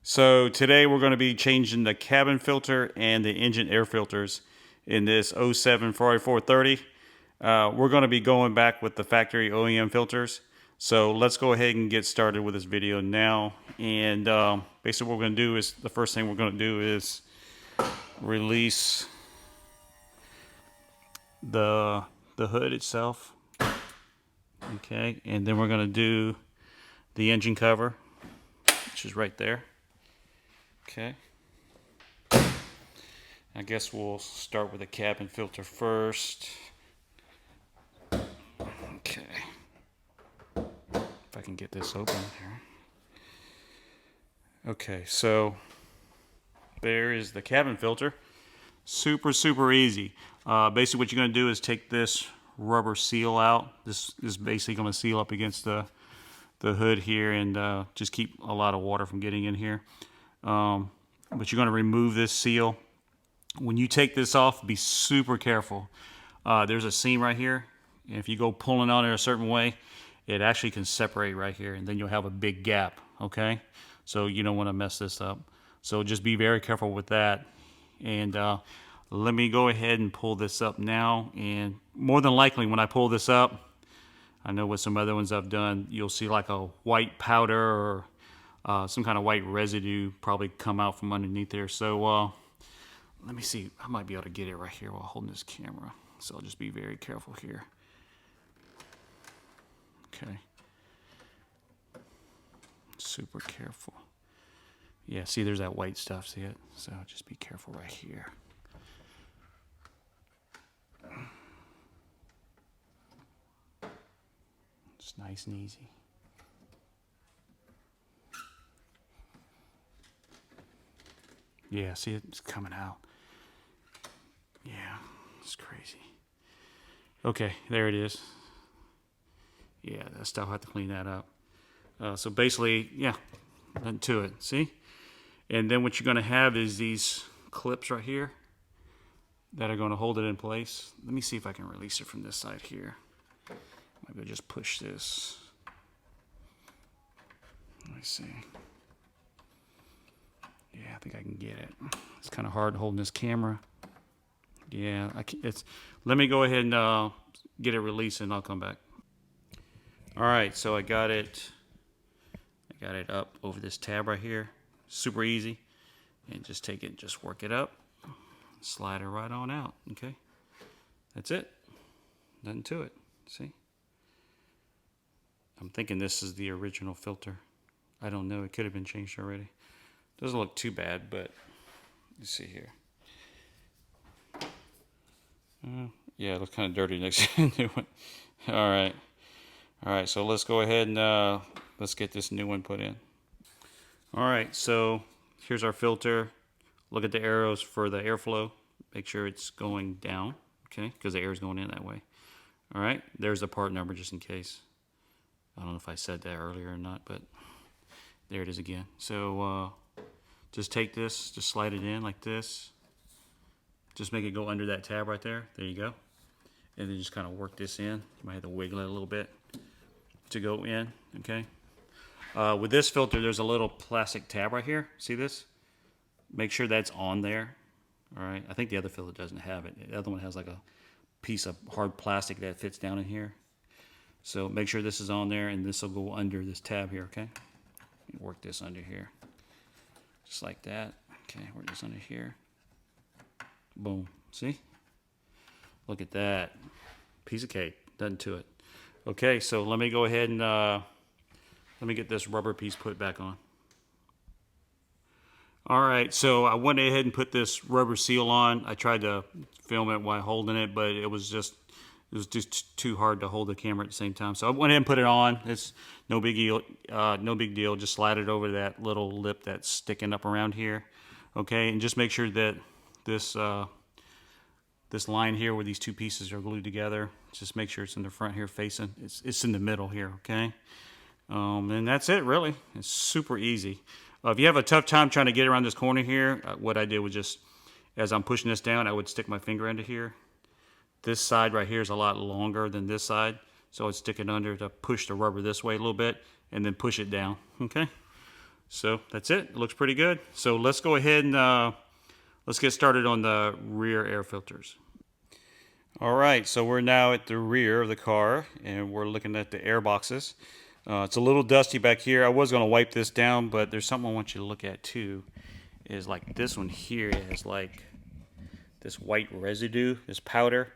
So today we're going to be changing the cabin filter and the engine air filters in this '07 Ferrari 430. We're going to be going back with the factory OEM filters. So let's go ahead and get started with this video now. And basically what we're going to do is, the first thing we're going to do is release the hood itself. Okay, and then we're going to do the engine cover, which is right there. Okay. I guess we'll start with the cabin filter first. Okay. If I can get this open here. Okay, so there is the cabin filter. Super easy. Basically what you're going to do is take this rubber seal out. This is basically going to seal up against the hood here and just keep a lot of water from getting in here. But you're going to remove this seal. When you take this off, be super careful. There's a seam right here, and if you go pulling on it a certain way, it actually can separate right here, and then you'll have a big gap, okay? So you don't want to mess this up. So just be very careful with that. And let me go ahead and pull this up now, and more than likely when I pull this up, I know with some other ones I've done, you'll see like a white powder or some kind of white residue probably come out from underneath there. So let me see. I might be able to get it right here while holding this camera. So I'll just be very careful here. Okay. Super careful. Yeah, see there's that white stuff, see it? So just be careful right here. It's nice and easy. Yeah, see it's coming out. Yeah, it's crazy. Okay, there it is. Yeah, I still have to clean that up. So basically, yeah, nothing to it. See? And then what you're going to have is these clips right here that are going to hold it in place. Let me see if I can release it from this side here. Maybe I'll just push this. Let me see. Yeah, I think I can get it. It's kind of hard holding this camera. Yeah, let me go ahead and get it released and I'll come back. All right, so I got it up over this tab right here. Super easy. And just take it, just work it up. Slide it right on out, okay? That's it. Nothing to it, see? I'm thinking this is the original filter. I don't know, it could have been changed already. Doesn't look too bad, but you see here. Yeah, it looks kind of dirty next to the new one. All right, so let's go ahead and let's get this new one put in. All right, so here's our filter. Look at the arrows for the airflow. Make sure it's going down, okay, because the air is going in that way. All right, there's the part number just in case. I don't know if I said that earlier or not, but there it is again. So just take this, just slide it in like this. Just make it go under that tab right there. There you go. And then just kind of work this in. You might have to wiggle it a little bit to go in, okay? With this filter, there's a little plastic tab right here. See this? Make sure that's on there. All right. I think the other filter doesn't have it. The other one has like a piece of hard plastic that fits down in here. So make sure this is on there, and this will go under this tab here, okay? Work this under here. Just like that. Okay, work this under here. Boom. See? Look at that. Piece of cake. Nothing to it. Okay, so let me go ahead and let me get this rubber piece put back on. All right, so I went ahead and put this rubber seal on. I tried to film it while holding it, but it was just too hard to hold the camera at the same time. So I went ahead and put it on. It's no big deal. No big deal. Just slide it over that little lip that's sticking up around here. Okay, and just make sure that this this line here where these two pieces are glued together, just make sure it's in the front here facing. It's in the middle here, okay? And that's it, really. It's super easy. If you have a tough time trying to get around this corner here, what I did was just, as I'm pushing this down, I would stick my finger into here. This side right here is a lot longer than this side, so I'd stick it under to push the rubber this way a little bit, and then push it down, okay? So that's it. It looks pretty good. So let's go ahead and let's get started on the rear air filters. All right, so we're now at the rear of the car and we're looking at the air boxes. It's a little dusty back here. I was going to wipe this down, but there's something I want you to look at too. Is like this one here has like this white residue, this powder,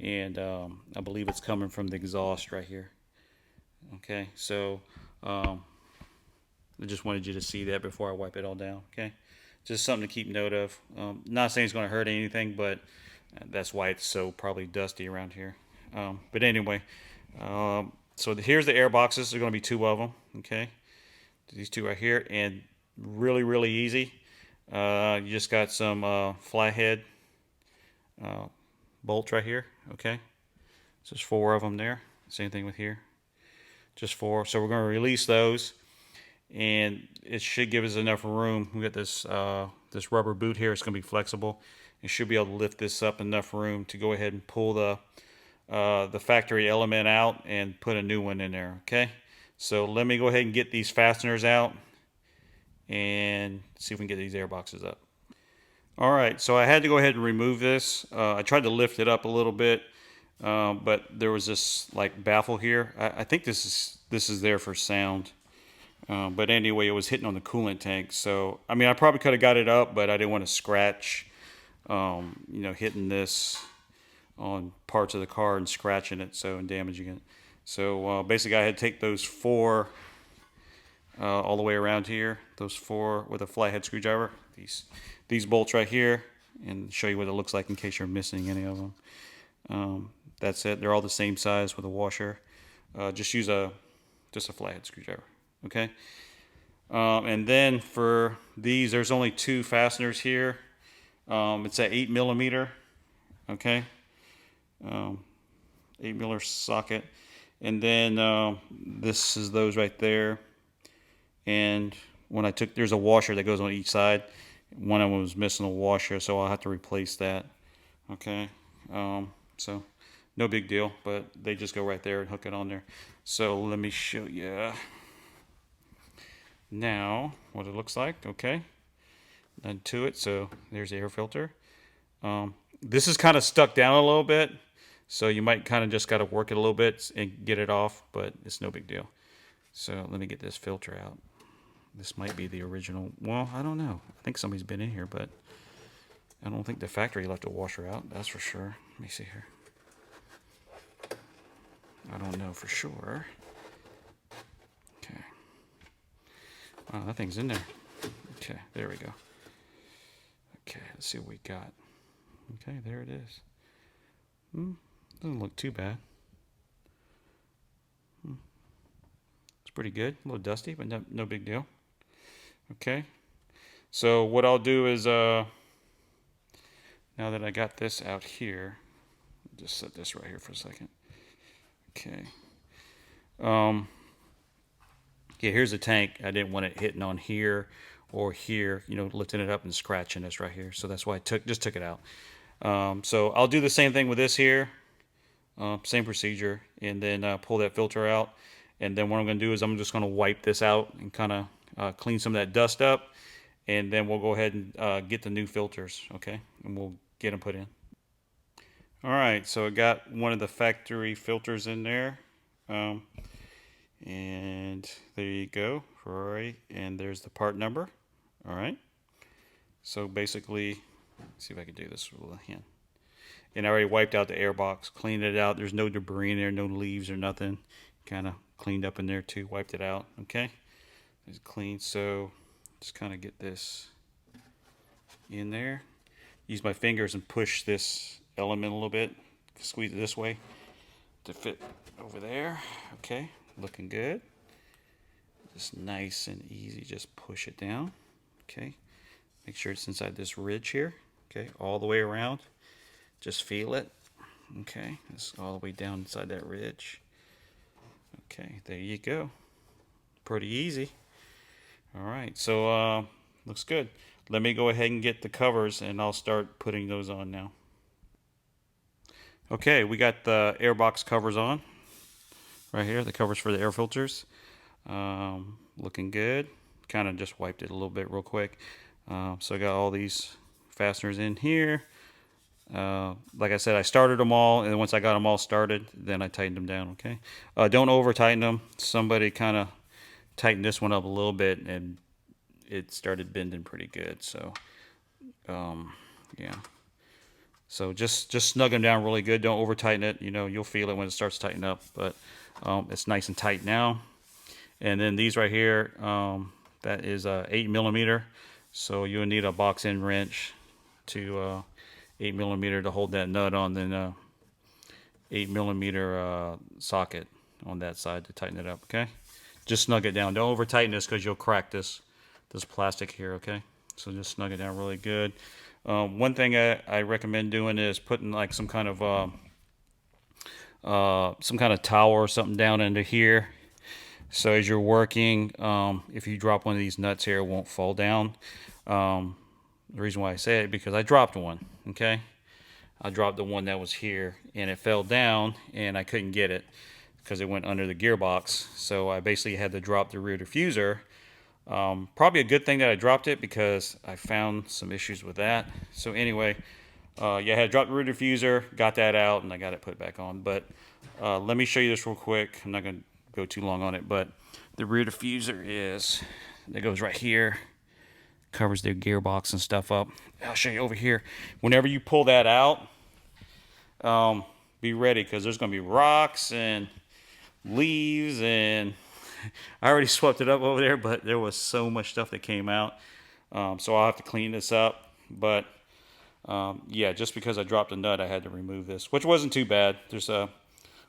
and I believe it's coming from the exhaust right here. Okay, so I just wanted you to see that before I wipe it all down. Okay, just something to keep note of. Not saying it's going to hurt anything, but that's why it's so probably dusty around here. But anyway, so here's the air boxes. There's going to be 2 of them. Okay, these 2 right here, and really easy. You just got some flathead bolts right here. Okay, so there's 4 of them there. Same thing with here, just 4. So we're going to release those, and it should give us enough room. We got this this rubber boot here. It's going to be flexible. It should be able to lift this up enough room to go ahead and pull the factory element out and put a new one in there. Okay, so let me go ahead and get these fasteners out and see if we can get these air boxes up. All right, so I had to go ahead and remove this. I tried to lift it up a little bit, but there was this like baffle here. I think this is there for sound. But anyway, it was hitting on the coolant tank. So, I mean, I probably could have got it up, but I didn't want to scratch, hitting this on parts of the car and scratching it, and damaging it. So, basically, I had to take those 4 all the way around here, those 4 with a flathead screwdriver, these bolts right here, and show you what it looks like in case you're missing any of them. That's it. They're all the same size with a washer. Just use a flathead screwdriver. Okay, and then for these, there's only 2 fasteners here. It's an 8mm. Okay, 8mm socket, and then this is those right there. And when there's a washer that goes on each side. One of them was missing a washer, so I'll have to replace that. Okay, so no big deal, but they just go right there and hook it on there. So let me show you now what it looks like. Okay, done to it. So there's the air filter. This is kind of stuck down a little bit, so you might kind of just got to work it a little bit and get it off, but it's no big deal. So let me get this filter out. This might be the original. Well, I don't know. I think somebody's been in here, but I don't think the factory left a washer out. That's for sure. Let me see here. I don't know for sure. Okay. Wow, that thing's in there. Okay, there we go. Okay, let's see what we got. Okay, there it is. Doesn't look too bad. It's pretty good. A little dusty, but no big deal. Okay, so what I'll do is now that I got this out here, just set this right here for a second. Okay, yeah, here's the tank. I didn't want it hitting on here or here, lifting it up and scratching this right here. So that's why I just took it out. So I'll do the same thing with this here, same procedure, and then pull that filter out. And then what I'm going to do is I'm just going to wipe this out and kind of clean some of that dust up, and then we'll go ahead and get the new filters, okay? And we'll get them put in. All right, so I got one of the factory filters in there, and there you go, Ferrari, and there's the part number. All right, so basically, let's see if I can do this with a hand. And I already wiped out the air box, cleaned it out. There's no debris in there, no leaves or nothing. Kind of cleaned up in there too, wiped it out, okay? It's clean, so just kind of get this in there. Use my fingers and push this element a little bit. Squeeze it this way to fit over there. Okay, looking good. Just nice and easy, just push it down. Okay, make sure it's inside this ridge here. Okay, all the way around. Just feel it. Okay, it's all the way down inside that ridge. Okay, there you go. Pretty easy. All right, so looks good. Let me go ahead and get the covers, and I'll start putting those on now. Okay, we got the airbox covers on right here, the covers for the air filters. Looking good. kind of just wiped it a little bit real quick. So I got all these fasteners in here. Like I said, I started them all, and once I got them all started, then I tightened them down. Okay, don't over tighten them. Somebody kind of tightened this one up a little bit, and it started bending pretty good. So yeah, so just snug them down really good. Don't over tighten it. You know, you'll feel it when it starts tightening up, but it's nice and tight now. And then these right here, that is 8mm. So you'll need a box end wrench to 8mm to hold that nut on, then 8mm socket on that side to tighten it up. Okay, just snug it down. Don't over tighten this because you'll crack this plastic here. Okay, so just snug it down really good. One thing I recommend doing is putting like some kind of towel or something down into here. So as you're working, if you drop one of these nuts here, it won't fall down. The reason why I say it, because I dropped one, okay? I dropped the one that was here, and it fell down, and I couldn't get it because it went under the gearbox. So I basically had to drop the rear diffuser. Probably a good thing that I dropped it, because I found some issues with that. So anyway, yeah, I had to drop the rear diffuser, got that out, and I got it put back on. But let me show you this real quick. I'm not going to go too long on it, but the rear diffuser that goes right here, covers their gearbox and stuff up. I'll show you over here. Whenever you pull that out, be ready, because there's going to be rocks and leaves, and I already swept it up over there, but there was so much stuff that came out. So I'll have to clean this up. But yeah, just because I dropped a nut, I had to remove this, which wasn't too bad. There's a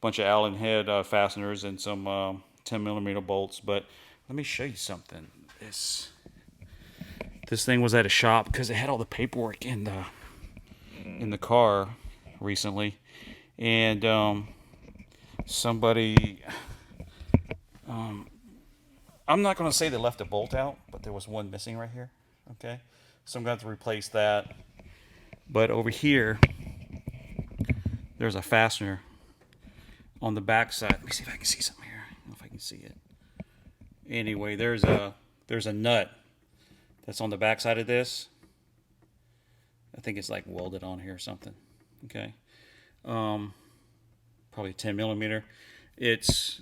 bunch of Allen head fasteners and some 10mm bolts. But let me show you something. This thing was at a shop because it had all the paperwork in the car recently, and somebody, I'm not going to say they left a bolt out, but there was one missing right here. Okay, so I'm going to have to replace that. But over here, there's a fastener on the back side. Let me see if I can see something here. I don't know if I can see it. Anyway, there's a nut that's on the back side of this. I think it's like welded on here or something. Okay, probably 10mm.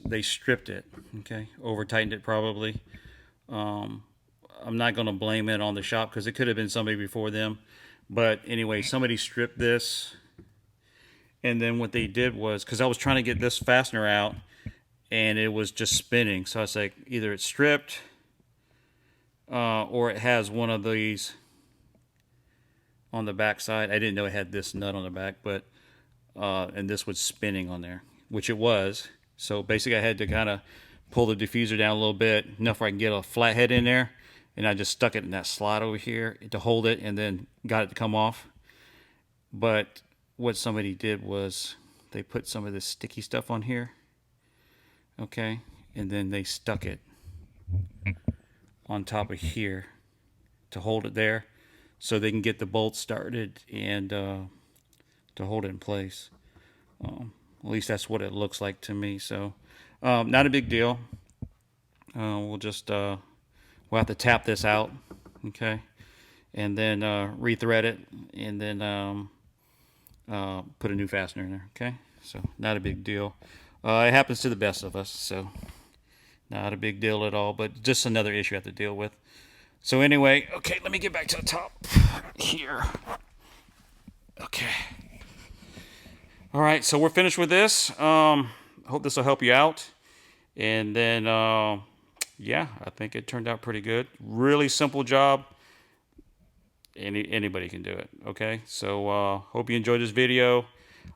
They stripped it. Okay, over tightened it probably. I'm not going to blame it on the shop, because it could have been somebody before them. But anyway, somebody stripped this. And then what they did was, because I was trying to get this fastener out, and it was just spinning. So I was like, either it's stripped, or it has one of these on the back side. I didn't know it had this nut on the back, but and this was spinning on there, which it was. So basically I had to kind of pull the diffuser down a little bit, enough where I can get a flathead in there, and I just stuck it in that slot over here to hold it, and then got it to come off. But what somebody did was they put some of this sticky stuff on here, okay, and then they stuck it on top of here to hold it there, so they can get the bolt started and to hold it in place. At least that's what it looks like to me. So not a big deal. We'll have to tap this out, okay, and then rethread it, and then put a new fastener in there. Okay, so not a big deal. It happens to the best of us, so not a big deal at all, but just another issue I have to deal with. So anyway, okay, let me get back to the top here. Okay, all right, so we're finished with this. Hope this will help you out. And then yeah, I think it turned out pretty good. Really simple job. Anybody can do it. Okay, so hope you enjoyed this video,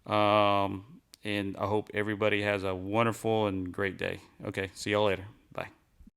and I hope everybody has a wonderful and great day. Okay, see y'all later.